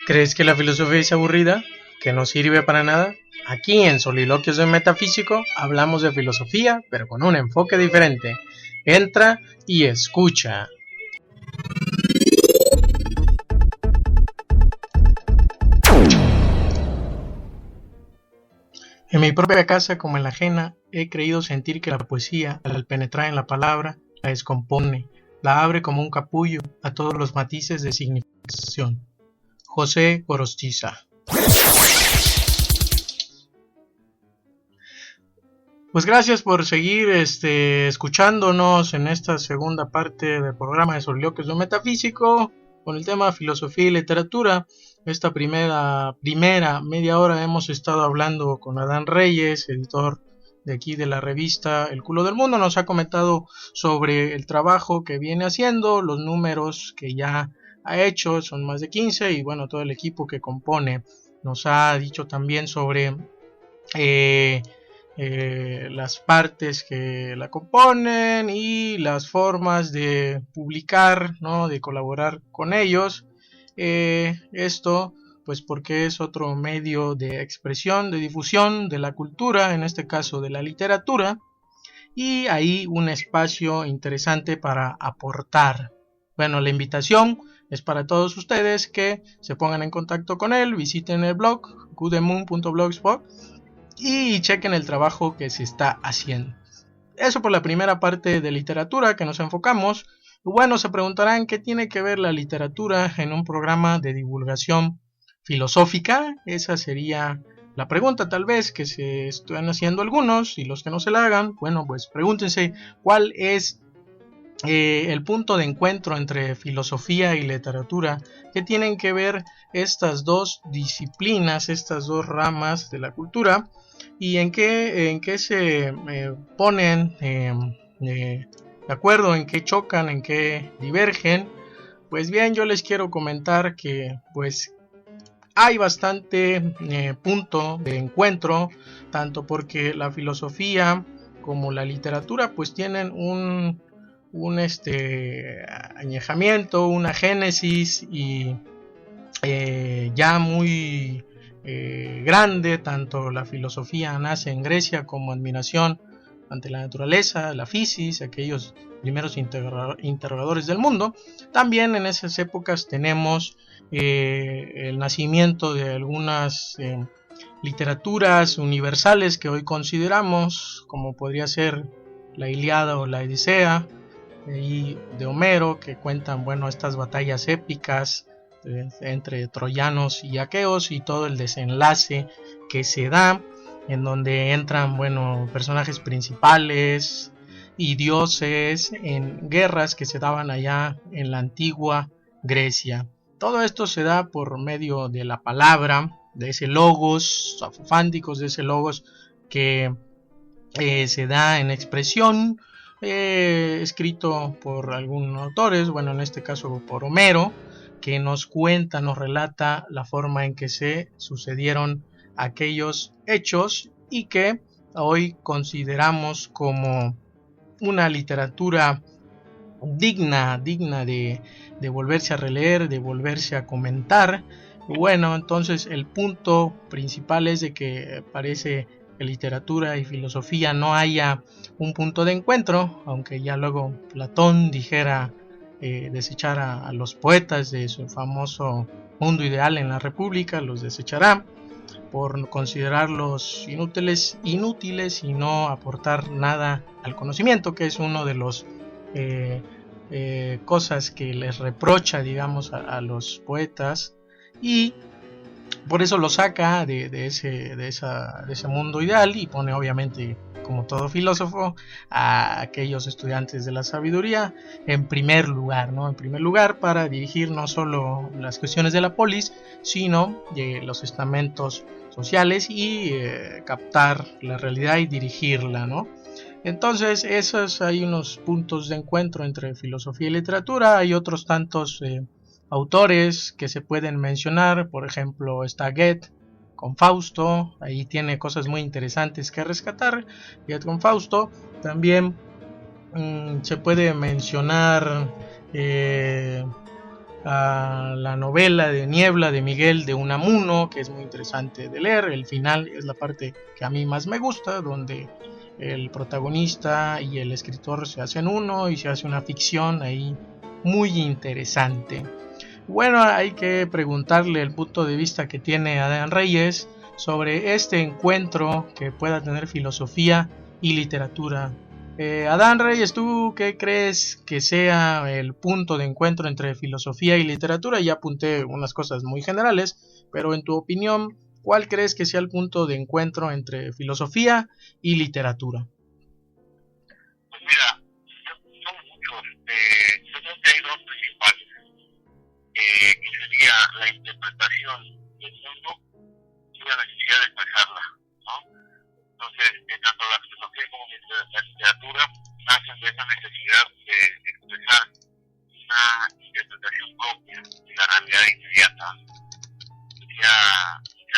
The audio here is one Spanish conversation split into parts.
¿Crees que la filosofía es aburrida? ¿Que no sirve para nada? Aquí en Soliloquios de Metafísico hablamos de filosofía, pero con un enfoque diferente. Entra y escucha. En mi propia casa, como en la ajena, he creído sentir que la poesía, al penetrar en la palabra, la descompone, la abre como un capullo a todos los matices de significación. José Gorostiza. Pues gracias por seguir escuchándonos en esta segunda parte del programa de Soliloquios de Metafísico con el tema filosofía y literatura. Esta primera media hora hemos estado hablando con Adán Reyes, editor de aquí de la revista El Culo del Mundo. Nos ha comentado sobre el trabajo que viene haciendo, los números que ya ha hecho, son más de 15, y bueno, todo el equipo que compone. Nos ha dicho también sobre las partes que la componen y las formas de publicar, ¿no? De colaborar con ellos. Esto pues porque es otro medio de expresión, de difusión de la cultura, en este caso de la literatura, y ahí un espacio interesante para aportar. Bueno, la invitación es para todos ustedes que se pongan en contacto con él, visiten el blog gudemoon.blogspot y chequen el trabajo que se está haciendo. Eso por la primera parte de literatura que nos enfocamos. Bueno, se preguntarán qué tiene que ver la literatura en un programa de divulgación filosófica. Esa sería la pregunta tal vez que se están haciendo algunos, y los que no se la hagan, bueno, pues pregúntense cuál es el punto de encuentro entre filosofía y literatura. ¿Qué tienen que ver estas dos disciplinas, estas dos ramas de la cultura? ¿Y en qué se ponen de acuerdo, en qué chocan, en qué divergen? Pues bien, yo les quiero comentar que pues hay bastante punto de encuentro, tanto porque la filosofía como la literatura pues tienen un añejamiento, una génesis y ya muy grande. Tanto la filosofía nace en Grecia como admiración ante la naturaleza, la physis, aquellos primeros interrogadores del mundo. También en esas épocas tenemos el nacimiento de algunas literaturas universales que hoy consideramos, como podría ser la Ilíada o la Odisea y de Homero, que cuentan, bueno, estas batallas épicas entre troyanos y aqueos y todo el desenlace que se da, en donde entran, bueno, personajes principales y dioses en guerras que se daban allá en la antigua Grecia. Todo esto se da por medio de la palabra, de ese logos, afofánticos, de ese logos que se da en expresión, escrito por algunos autores, bueno, en este caso por Homero, que nos cuenta, nos relata la forma en que se sucedieron aquellos hechos y que hoy consideramos como una literatura digna de volverse a releer, de volverse a comentar. Bueno, entonces el punto principal es de que parece que literatura y filosofía no haya un punto de encuentro, aunque ya luego Platón dijera desechar a los poetas de su famoso mundo ideal en la República, los desechará por considerarlos inútiles y no aportar nada al conocimiento, que es uno de los cosas que les reprocha, digamos, a los poetas, y por eso lo saca de ese mundo ideal y pone, obviamente, como todo filósofo, a aquellos estudiantes de la sabiduría en primer lugar, ¿no? En primer lugar, para dirigir no solo las cuestiones de la polis, sino los estamentos sociales y captar la realidad y dirigirla, ¿no? Entonces, hay unos puntos de encuentro entre filosofía y literatura. Hay otros tantos autores que se pueden mencionar. Por ejemplo, está Goethe con Fausto, ahí tiene cosas muy interesantes que rescatar. Goethe con Fausto. También se puede mencionar a la novela de Niebla de Miguel de Unamuno, que es muy interesante de leer. El final es la parte que a mí más me gusta, donde el protagonista y el escritor se hacen uno y se hace una ficción ahí muy interesante. Bueno, hay que preguntarle el punto de vista que tiene Adán Reyes sobre este encuentro que pueda tener filosofía y literatura. Adán Reyes, ¿tú qué crees que sea el punto de encuentro entre filosofía y literatura? Ya apunté unas cosas muy generales, pero en tu opinión, ¿cuál crees que sea el punto de encuentro entre filosofía y literatura? Pues mira, son muchos. Yo creo que hay dos principales, que sería la interpretación del mundo y la necesidad de expresarla, ¿no? Entonces, tanto la filosofía como la literatura nacen de esa necesidad de expresar una interpretación propia de la realidad inmediata. Decía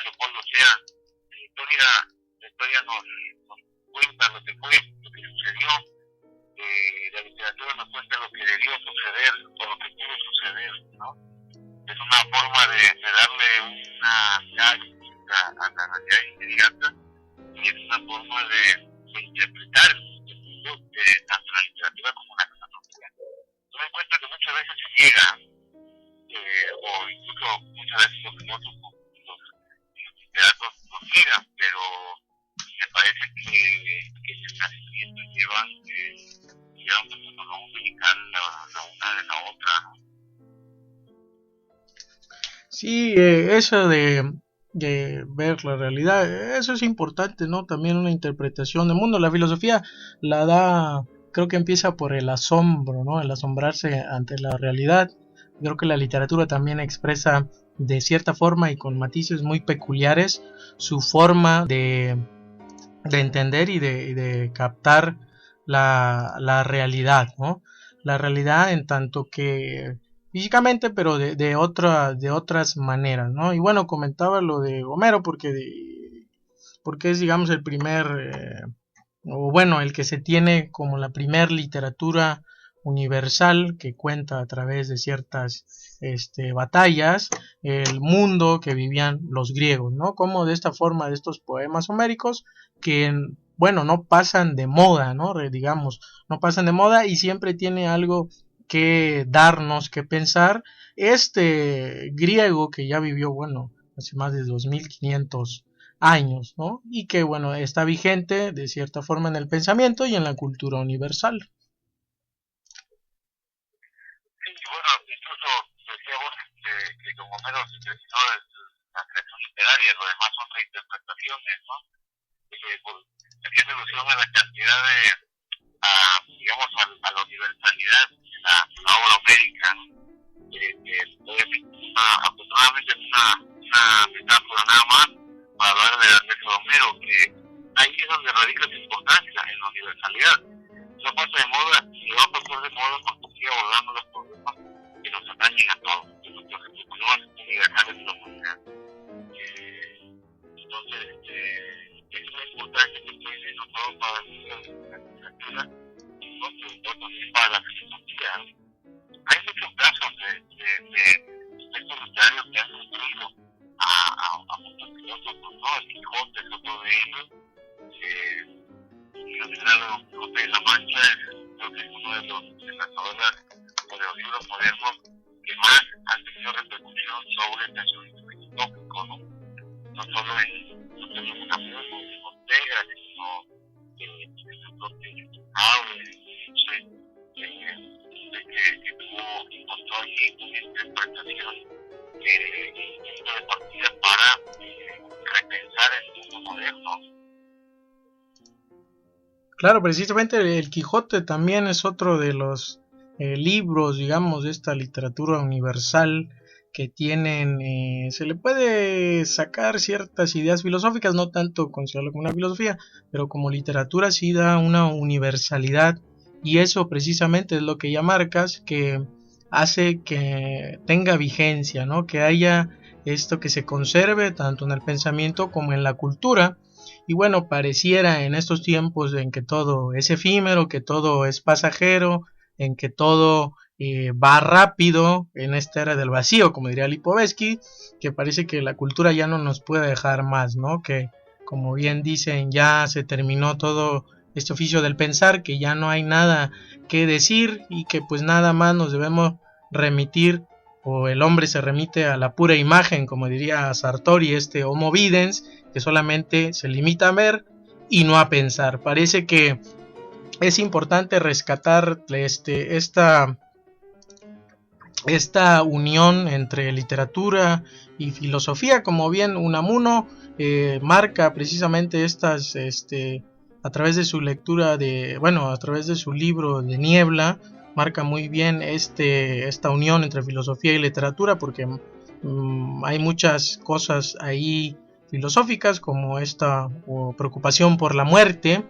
Leopoldo Sea, la historia nos cuenta lo que fue, lo que sucedió. La literatura nos cuenta lo que debió suceder o lo que pudo suceder, ¿no? Es una forma de darle una mirada distinta a la realidad inmediata y es una forma de interpretar el mundo tanto en la literatura como en la filosofía. Yo me cuenta que muchas veces se niega, o incluso muchas veces los filósofos, los literatos los niegan, pero me parece que ese nacimiento llevan un proceso no umbilical la una de la otra. Sí, eso de ver la realidad, eso es importante, ¿no? También una interpretación del mundo. La filosofía la da, creo que empieza por el asombro, ¿no? El asombrarse ante la realidad. Creo que la literatura también expresa de cierta forma y con matices muy peculiares su forma de entender y de captar la realidad, ¿no? La realidad en tanto que físicamente, pero de otras maneras, ¿no? Y bueno, comentaba lo de Homero porque es, digamos, el primer, o bueno, el que se tiene como la primer literatura universal que cuenta a través de ciertas batallas el mundo que vivían los griegos, ¿no? Como de esta forma, de estos poemas homéricos que, bueno, no pasan de moda, ¿no? Digamos, no pasan de moda y siempre tiene algo que darnos que pensar. Este griego que ya vivió, bueno, hace más de 2500 años, ¿no? Y que, bueno, está vigente de cierta forma en el pensamiento y en la cultura universal. Sí, bueno, incluso decíamos que como Homero sintetizó la creación literaria, lo demás son reinterpretaciones, ¿no? Hacía alusión a la cantidad de, digamos, a la universalidad de la obra homérica, ¿no? Afortunadamente es una metáfora nada más para hablar de Ernesto Homero, que ahí es donde radica su importancia en la universalidad. No pasa de moda y va a pasar de moda cuando siga abordando los problemas que nos atañen a todos, que nuestros problemas universales de la humanidad. Entonces, es una importancia que tiene no solo para la literatura, sino también para la filosofía. Hay muchos casos de textos literarios que han influido a muchos filósofos, ¿no? El Quijote es otro de ellos. El General Don Quijote de la Mancha creo que es uno de las novelas o de los libros modernos que más han tenido repercusión sobre el pensamiento filosófico, ¿no? No solo en Unamuno, en Ortega, sino en el propio Aves, que encontró allí una interpretación y punto de partida para repensar el mundo moderno. Claro, precisamente el Quijote también es otro de los libros, digamos, de esta literatura universal que tienen, se le puede sacar ciertas ideas filosóficas, no tanto considerarlo como una filosofía, pero como literatura sí da una universalidad y eso precisamente es lo que ya marcas, que hace que tenga vigencia, ¿no? Que haya esto que se conserve tanto en el pensamiento como en la cultura. Y bueno, pareciera en estos tiempos en que todo es efímero, que todo es pasajero, en que todo va rápido en esta era del vacío, como diría Lipovetsky, que parece que la cultura ya no nos puede dejar más, ¿no? Que, como bien dicen, ya se terminó todo este oficio del pensar, que ya no hay nada que decir y que pues nada más nos debemos remitir, o el hombre se remite a la pura imagen, como diría Sartori, este Homo videns, que solamente se limita a ver y no a pensar. Parece que es importante rescatar esta unión entre literatura y filosofía, como bien Unamuno marca precisamente estas, a través de su lectura a través de su libro de Niebla, marca muy bien esta unión entre filosofía y literatura, porque hay muchas cosas ahí filosóficas, como esta preocupación por la muerte,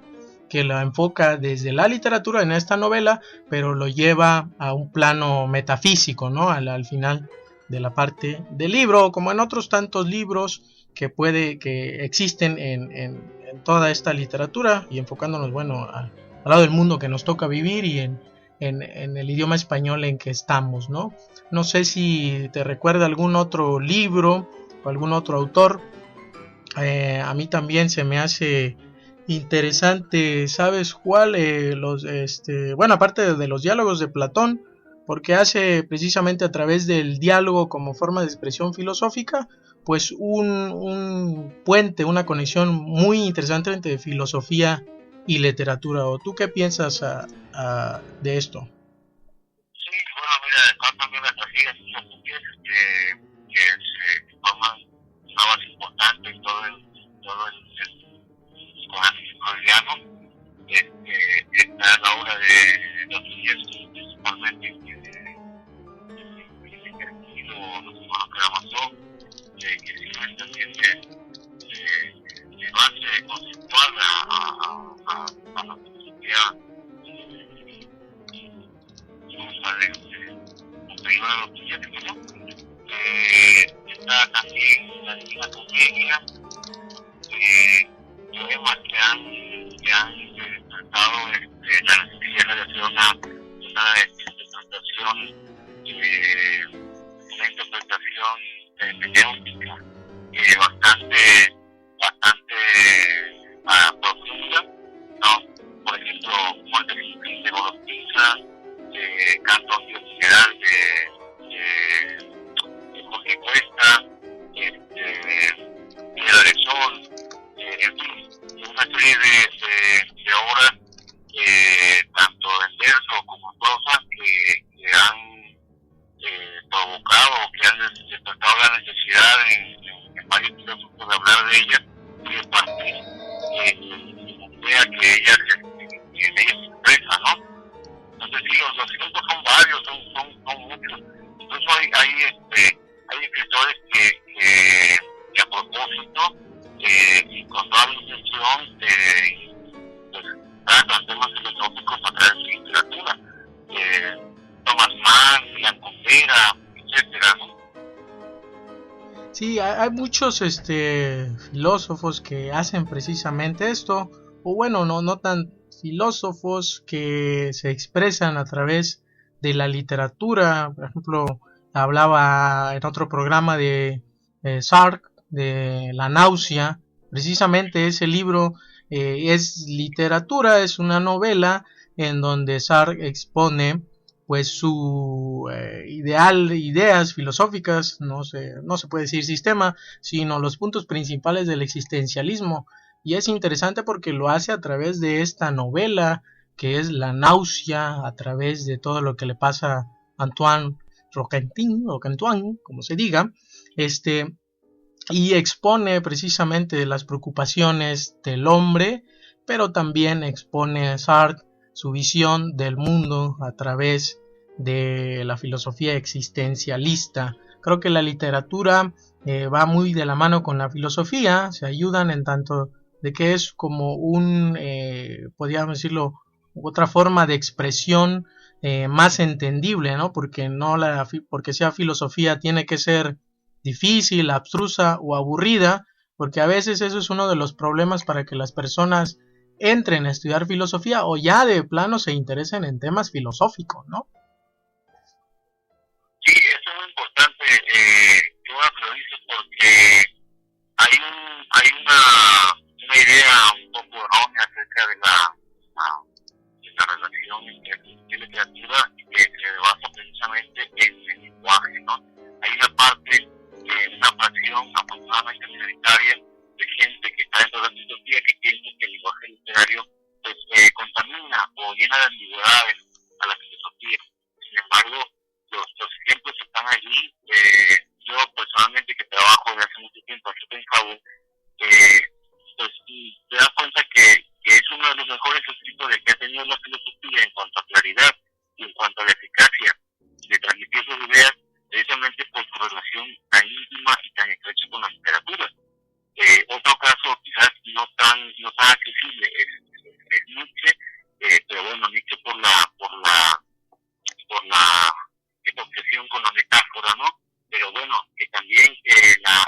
que la enfoca desde la literatura en esta novela, pero lo lleva a un plano metafísico, ¿no? Al final de la parte del libro, como en otros tantos libros que existen en toda esta literatura, y enfocándonos, bueno, al lado del mundo que nos toca vivir y en el idioma español en que estamos, ¿no? No sé si te recuerda algún otro libro o algún otro autor. A mí también se me hace interesante, ¿sabes cuál? Aparte de los diálogos de Platón, porque hace precisamente a través del diálogo como forma de expresión filosófica, pues un puente, una conexión muy interesante entre filosofía y literatura. ¿O tú qué piensas de esto? Sí, bueno, mira, también las tragedias filosóficas que forman una base importante en todo el psicoanálisis freudiano. Está la obra de Dostoyevsky, principalmente el ejercicio, los hermanos Karamazov, que sirven también de base conceptual a la filosofía de Dostoyevsky, ¿no? Está también la Divina Comedia, poemas que han despertado la necesidad de hacer una interpretación hermenéutica bastante profunda, ¿no? Por ejemplo, Muerte Sin de Gorostiza, Canto General de Jorge Cuesta, Piedra de Sol, en fin, una serie de obras, tanto en verso como en prosa, que han provocado, que han despertado la necesidad en varios filósofos de hablar de ellas y de partir de la idea que ellas expresan, ¿no? Entonces sí, los ejemplos son varios, son muchos. Incluso hay escritores que a propósito y con toda la intención pues, tratan temas filosóficos a través de su literatura. Thomas Mann, Milan Kundera, etcétera, ¿no? Sí, hay muchos filósofos que hacen precisamente esto, o bueno, no tan filósofos, que se expresan a través de la literatura. Por ejemplo, hablaba en otro programa de Sartre, de La náusea. Precisamente ese libro es literatura, es una novela en donde Sartre expone pues su ideas filosóficas, no se puede decir sistema, sino los puntos principales del existencialismo. Y es interesante porque lo hace a través de esta novela, que es La náusea, a través de todo lo que le pasa a Antoine Roquentin, como se diga, y expone precisamente las preocupaciones del hombre, pero también expone a Sartre su visión del mundo a través de la filosofía existencialista. Creo que la literatura va muy de la mano con la filosofía, se ayudan en tanto de que es como podríamos decirlo, otra forma de expresión más entendible, ¿no? Porque porque sea filosofía tiene que ser difícil, abstrusa o aburrida, porque a veces eso es uno de los problemas para que las personas entren a estudiar filosofía o ya de plano se interesen en temas filosóficos, ¿no? muy importante, qué bueno que lo dices, porque hay una idea un poco errónea acerca de la relación entre filosofía y literatura, que se basa precisamente en el lenguaje, ¿no? Hay una fracción afortunadamente minoritaria de gente que está dentro de la filosofía que piensa que el lenguaje literario pues, contamina o llena de ambigüedades a la filosofía. Sin embargo, los ejemplos están allí. Yo personalmente que trabajo desde hace mucho tiempo aquí en Cabo, pues te das cuenta que es uno de los mejores escritos de que ha tenido la filosofía en cuanto a claridad y en cuanto a la eficacia de transmitir sus ideas, precisamente por su relación tan íntima y tan estrecha con la literatura. Otro caso quizás no tan accesible es Nietzsche, pero bueno, Nietzsche por la esta obsesión con la metáfora, ¿no? Pero bueno, que también la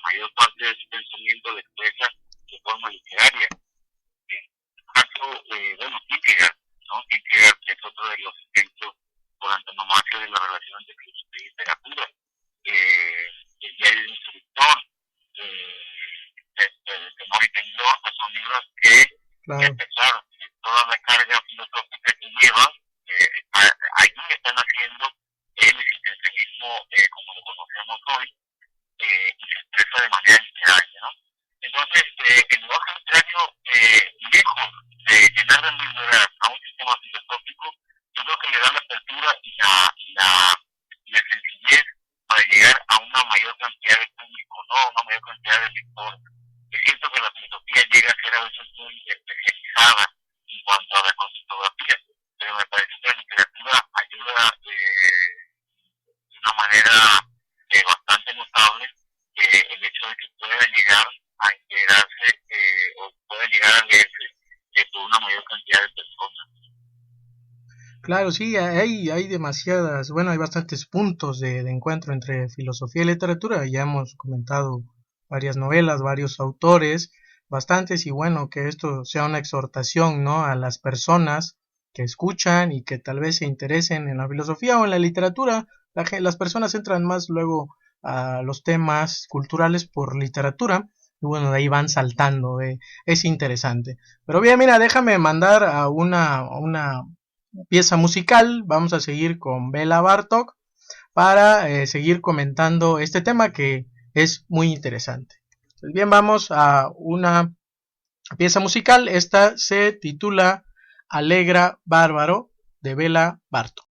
mayor parte de su pensamiento lo expresa de forma literaria. Caso, bueno, Kierkegaard, ¿no? Kierkegaard es otro de los ejemplos por antonomasia de la relación entre filosofía y literatura. El diario del instructor, de Temor y Temblor, pues son libros que, claro, a pesar de toda la carga filosófica que llevan, allí están haciendo el existencialismo como lo conocemos hoy, y se expresa de manera literaria, ¿no? Entonces, el lenguaje literario, lejos de llenar de ambigüedad a un sistema filosófico, yo creo que le da la apertura y la sencillez para llegar a una mayor cantidad de público, ¿no? Una mayor cantidad de lectores. Es cierto que la filosofía llega a ser a veces muy especializada en cuanto a la conceptografía, pero me parece que la literatura ayuda de una manera bastante notable el hecho de que pueda llegar a integrarse o pueda llegar a leerse por una mayor cantidad de personas. Claro, sí, hay demasiadas, bueno, hay bastantes puntos de encuentro entre filosofía y literatura. Ya hemos comentado varias novelas, varios autores, bastantes, y bueno, que esto sea una exhortación, ¿no? A las personas que escuchan y que tal vez se interesen en la filosofía o en la literatura. Las personas entran más luego a los temas culturales por literatura, y bueno, de ahí van saltando, es interesante. Pero bien, mira, déjame mandar a una pieza musical. Vamos a seguir con Bela Bartok para seguir comentando este tema que es muy interesante. Pues bien, vamos a una pieza musical. Esta se titula Alegra Bárbaro, de Bela Bartok.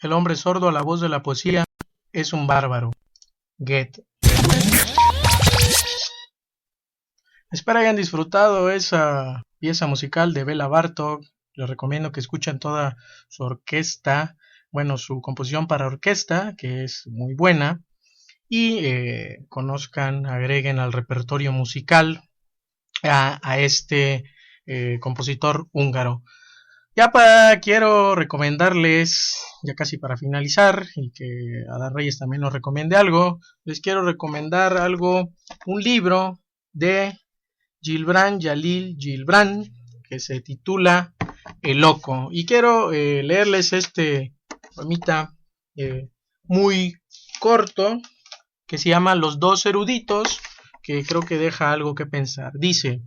El hombre sordo a la voz de la poesía es un bárbaro. Goethe. Espero hayan disfrutado esa pieza musical de Bela Bartók. Les recomiendo que escuchen toda su orquesta, bueno, su composición para orquesta, que es muy buena, y conozcan, agreguen al repertorio musical a este compositor húngaro. Quiero recomendarles, ya casi para finalizar, y que Adán Reyes también nos recomiende algo, les quiero recomendar un libro de Gilbran Jalil Gibran, que se titula El Loco. Y quiero leerles este poemita muy corto, que se llama Los dos eruditos, que creo que deja algo que pensar. Dice: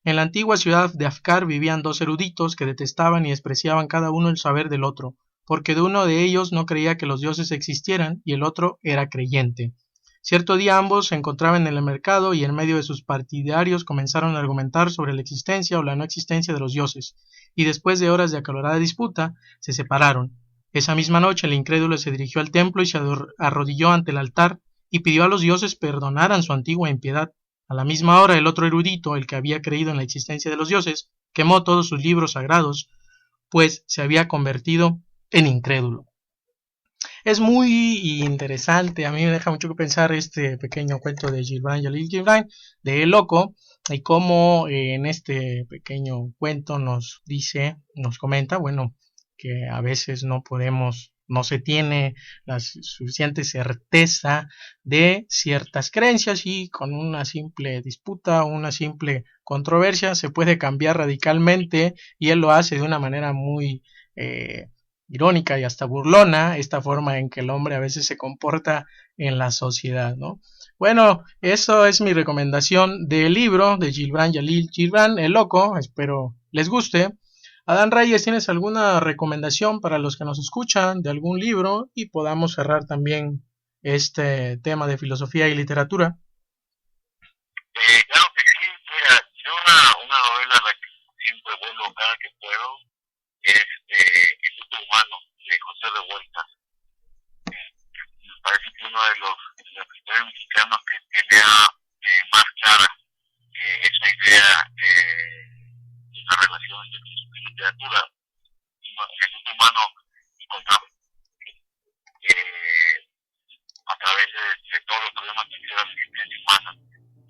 en la antigua ciudad de Afkar vivían dos eruditos que detestaban y despreciaban cada uno el saber del otro, porque de uno de ellos no creía que los dioses existieran y el otro era creyente. Cierto día ambos se encontraban en el mercado y en medio de sus partidarios comenzaron a argumentar sobre la existencia o la no existencia de los dioses, y después de horas de acalorada disputa, se separaron. Esa misma noche el incrédulo se dirigió al templo y se arrodilló ante el altar y pidió a los dioses perdonaran su antigua impiedad. A la misma hora el otro erudito, el que había creído en la existencia de los dioses, quemó todos sus libros sagrados, pues se había convertido en incrédulo. Es muy interesante, a mí me deja mucho que pensar este pequeño cuento de Gilbran Jalil Gibran, de El Loco, y cómo en este pequeño cuento nos comenta, bueno, que a veces no se tiene la suficiente certeza de ciertas creencias y con una simple disputa o una simple controversia se puede cambiar radicalmente, y él lo hace de una manera muy irónica y hasta burlona, esta forma en que el hombre a veces se comporta en la sociedad, ¿no? Bueno, eso es mi recomendación del libro de Gilbran Jalil Gibran, El Loco. Espero les guste. Adán Reyes, ¿tienes alguna recomendación para los que nos escuchan de algún libro? Y podamos cerrar también este tema de filosofía y literatura. Claro que sí, mira, yo una novela a la que siempre vuelvo cada que puedo es El luto humano de José Revuelta. Me parece que uno de los escritores mexicanos que tiene más clara esa idea de la relación entre filosofía y literatura. En el luto humano encontramos a través de todos los problemas que tiene la existencia humana.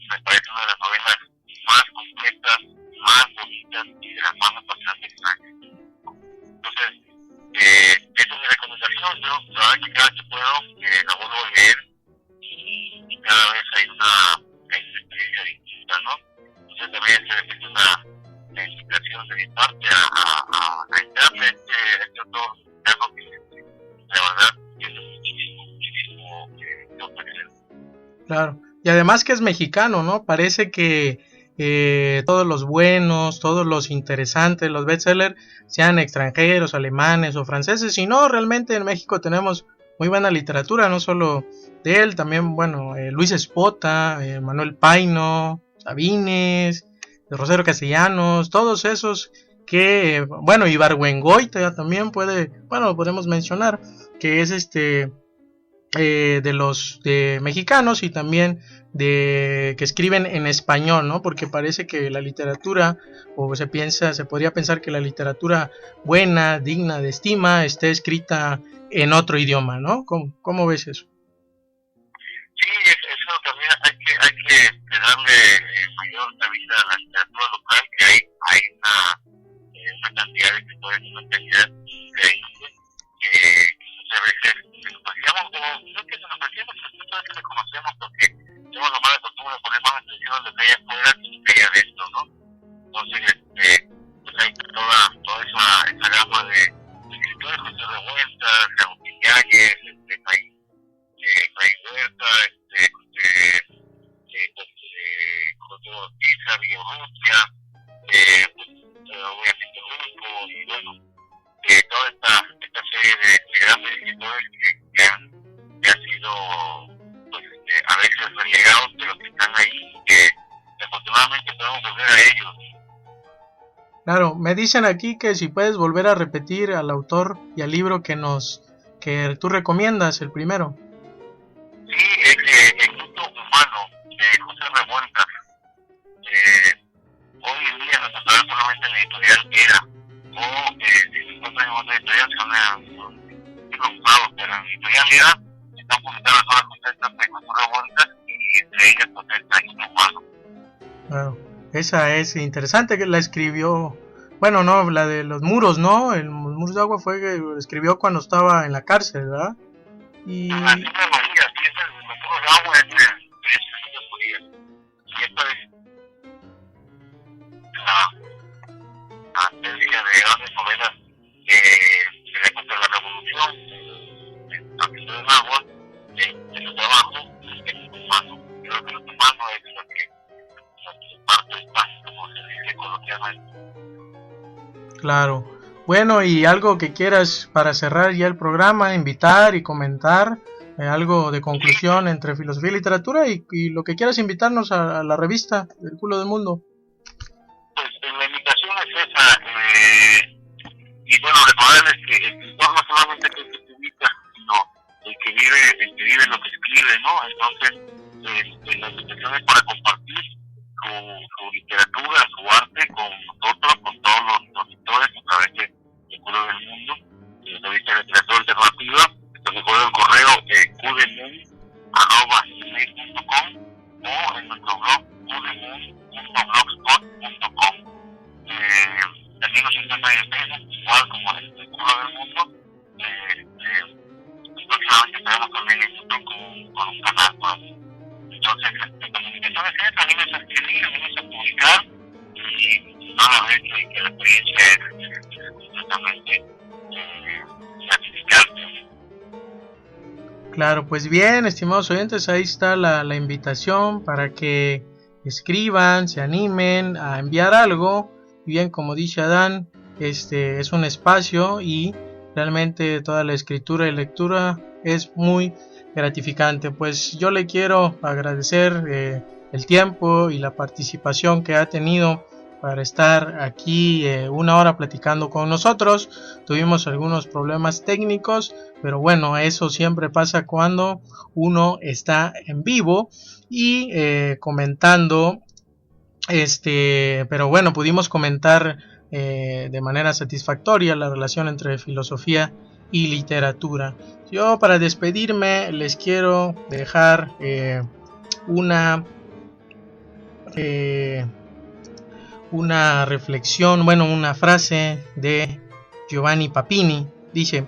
Me parece una de las novelas más completas, más bonitas y de las más apasionantes que hay. Entonces, esa es mi recomendación. Yo, la verdad que cada que puedo, la vuelvo a leer y cada vez hay una experiencia distinta, ¿no? Entonces también es una invitación de mi parte a entrarle a este autor mexicano que la verdad tiene muchísimo que ofrecer. Claro. Y además que es mexicano, ¿no? Parece que todos los buenos, todos los interesantes, los bestsellers, sean extranjeros, alemanes o franceses, y no, realmente en México tenemos muy buena literatura, no solo de él, también, bueno, Luis Espota, Manuel Paino, Sabines, Rosario Castellanos, todos esos que, bueno, Ibargüengoitia también podemos mencionar, que es de los mexicanos y también que escriben en español, ¿no? Porque parece que la literatura, se podría pensar que la literatura buena, digna de estima, esté escrita en otro idioma, ¿no? ¿Cómo ves eso? Sí, eso también hay que darle mayor cabida a la literatura local, que hay una cantidad de escritores, una calidad increíble, que muchas veces nos apreciamos, o no es que nos apreciamos, sino que reconocemos porque tenemos la mala costumbre de poner más atención a lo que hay afuera que lo que hay adentro, ¿no? Entonces, pues hay toda esa gama de escritores, José Revuelta, Agustín Yáñez, Efraín Huerta, José Ortiz, Villarrutia, obviamente Rulfo, y bueno, toda esta serie de grandes escritores que han sido pues, a veces relegados, pero que están ahí y que afortunadamente podemos volver a ellos. Claro, me dicen aquí que si puedes volver a repetir al autor y al libro que nos que tú recomiendas, el primero. Sí, es El Mundo Humano, de José Revueltas. Hoy en día nos encontramos solamente en la editorial Era, o si se encuentra en otra editorial son usados, pero en la editorial Era están publicadas todas las conceptos de José Revueltas y entre ellas conceptos de Mundo Humano. Claro, esa es interesante, que la escribió, bueno, no, la de los muros, ¿no? El Muros de Agua fue que escribió cuando estaba en la cárcel, ¿verdad? Y... La María, sí, es el Muros de Agua, es de María. Y esto es la antesia de grandes novelas de la época de la Revolución, a Muros de Agua, de los de abajo, el humano. Creo que el humano es lo que parte del paso, como se dice coloquialmente. Claro. Bueno, y algo que quieras para cerrar ya el programa, invitar y comentar, algo de conclusión entre filosofía y literatura, y lo que quieras invitarnos a la revista El Culo del Mundo. Pues la invitación es esa, y bueno, recordarles que el escritor no solamente es el que publica, sino el que vive lo que escribe, ¿no? Entonces, la invitación es para compartir su literatura, su arte con nosotros, con todos los lectores a través de El Culo del Mundo, la revista de literatura alternativa. Entonces, recuerdo el correo cudemun@gmail.com o en nuestro blog cudemun.blogspot.com. También nos encuentran en Facebook, igual como El Culo del Mundo. Próximamente estaremos también en YouTube con un canal más. Entonces, la comunicación es esa, animes a escribir, animes a publicar y van a ver que la experiencia es completamente gratificante. Claro, pues bien, estimados oyentes, ahí está la invitación para que escriban, se animen a enviar algo. Y bien, como dice Adán, este es un espacio y realmente toda la escritura y lectura es muy gratificante. Pues yo le quiero agradecer el tiempo y la participación que ha tenido para estar aquí una hora platicando con nosotros. Tuvimos algunos problemas técnicos, pero bueno, eso siempre pasa cuando uno está en vivo y comentando, pero bueno, pudimos comentar de manera satisfactoria la relación entre filosofía y literatura. Yo, para despedirme, les quiero dejar una reflexión, bueno, una frase de Giovanni Papini. Dice: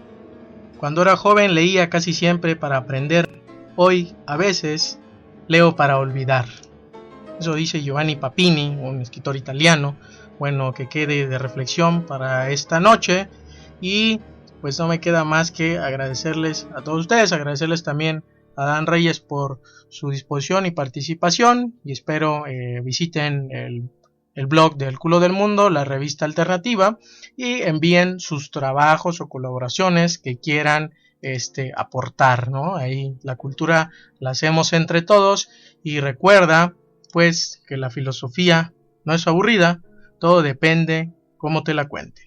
cuando era joven leía casi siempre para aprender, hoy a veces leo para olvidar. Eso dice Giovanni Papini, un escritor italiano. Bueno, que quede de reflexión para esta noche. Y pues no me queda más que agradecerles a todos ustedes, agradecerles también a Dan Reyes por su disposición y participación, y espero visiten el blog del Culo del Mundo, la revista alternativa, y envíen sus trabajos o colaboraciones que quieran aportar, ¿no? Ahí la cultura la hacemos entre todos, y recuerda pues que la filosofía no es aburrida, todo depende cómo te la cuenten.